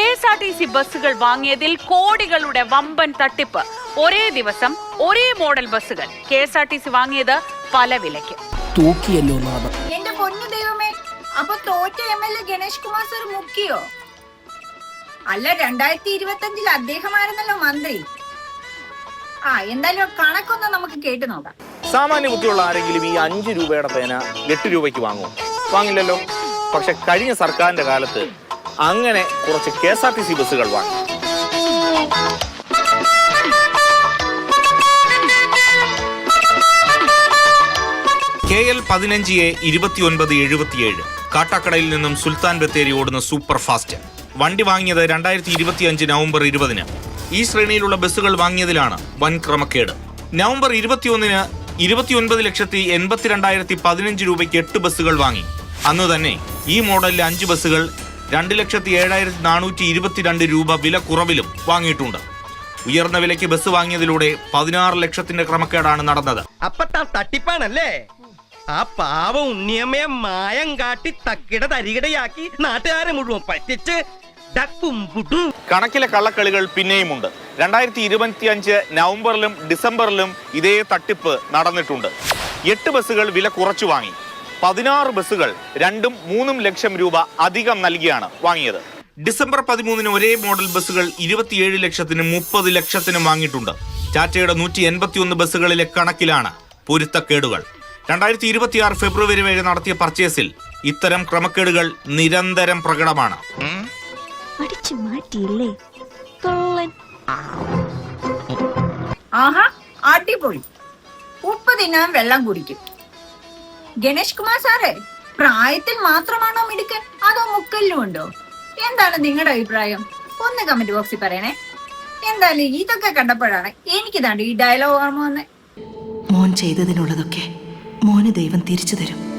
KSRTC ബസ്സുകൾ വാങ്ങിയതിൽ കോടികളുടെ വമ്പൻ തട്ടിപ്പ്. ഒരേ ദിവസം ഒരേ മോഡൽ ബസ്സുകൾ KSRTC വാങ്ങിയത് പല വിലയ്ക്ക്. തൂക്കിയല്ലോ നാദം. എന്റെ പൊന്നു ദൈവമേ, അപ്പൊ തോറ്റ MLA ഗണേഷ് കുമാർ സർ മുക്കിയോ? അല്ല, 2025 അദ്ദേഹമായിരുന്നല്ലോ മന്ത്രി. എന്തായാലും കണക്കൊന്ന് നമുക്ക് കേട്ടു നോക്കാം. സാമാന്യ ബുദ്ധിയുള്ള ആരെങ്കിലും ഈ 5 രൂപയുടെ പേന 8 രൂപയ്ക്ക് വാങ്ങുമോ? വാങ്ങില്ലല്ലോ. പക്ഷെ കഴിഞ്ഞ സർക്കാരിന്റെ കാലത്ത് അങ്ങനെ കുറച്ച് KSRTC ബസ്സുകൾ വാങ്ങി. KL 15A 2977 കാട്ടാക്കടയിൽ നിന്നും സുൽത്താൻ ബത്തേരി ഓടുന്ന സൂപ്പർ ഫാസ്റ്റ് വണ്ടി വാങ്ങിയത് 2025 നവംബർ 20-ന്. ഈ ശ്രേണിയിലുള്ള ബസ്സുകൾ വാങ്ങിയതിലാണ് വൻ ക്രമക്കേട്. നവംബർ 21-ന് 29,82,15 രൂപയ്ക്ക് 8 ബസ്സുകൾ വാങ്ങി. അന്ന് തന്നെ ഈ മോഡലിലെ 5 ബസ്സുകൾ 2,07,422 രൂപ വില കുറവിലും വാങ്ങിയിട്ടുണ്ട്. ഉയർന്ന വിലയ്ക്ക് ബസ് വാങ്ങിയതിലൂടെ 16 ലക്ഷത്തിന്റെ ക്രമക്കേടാണ് നടന്നത്. തട്ടിപ്പാണല്ലേ? ആ പാവ ഉണ്ണിയമ്മയെ മായം കാട്ടി തക്കിട തരികിടയാക്കി നാട്ടുകാരെ മുഴുവൻ പറ്റിച്ച് കണക്കിലെ കള്ളക്കളികൾ പിന്നെയുമുണ്ട്. 2025 നവംബറിലും ഡിസംബറിലും ഇതേ തട്ടിപ്പ് നടന്നിട്ടുണ്ട്. 8 ബസ്സുകൾ വില കുറച്ചു വാങ്ങി. 16 ബസ്സുകൾ 2-3 ലക്ഷം രൂപ അധികം നൽകിയാണ് വാങ്ങിയത്. ഡിസംബർ 13-ന് ഒരേ മോഡൽ ബസ്സുകൾ 27 ലക്ഷത്തിനും 30 ലക്ഷത്തിനും വാങ്ങിയിട്ടുണ്ട്. ടാറ്റയുടെ 181 ബസ്സുകളിലെ കണക്കിലാണ് പൊരുത്തക്കേടുകൾ. 2026 ഫെബ്രുവരി വരെ നടത്തിയ പർച്ചേസിൽ ഇത്തരം ക്രമക്കേടുകൾ നിരന്തരം പ്രകടമാണ്. അടിപൊളി. ഉപ്പ് തിന്നാൻ വെള്ളം കുടിക്കും. ഗണേഷ് കുമാർ സാറേ, പ്രായത്തിൽ മാത്രമാണോ മിടുക്കൻ, അതോ മുക്കല്ലും ഉണ്ടോ? എന്താണ് നിങ്ങളുടെ അഭിപ്രായം? ഒന്ന് കമന്റ് ബോക്സിൽ പറയണേ. എന്തായാലും ഇതൊക്കെ കണ്ടപ്പോഴാണ് എനിക്കിതാണ്ട് ഈ ഡയലോഗ് ഓർമ്മ വന്നേ. മോൻ ചെയ്തതിനുള്ളതൊക്കെ മോന് ദൈവം തിരിച്ചു തരും.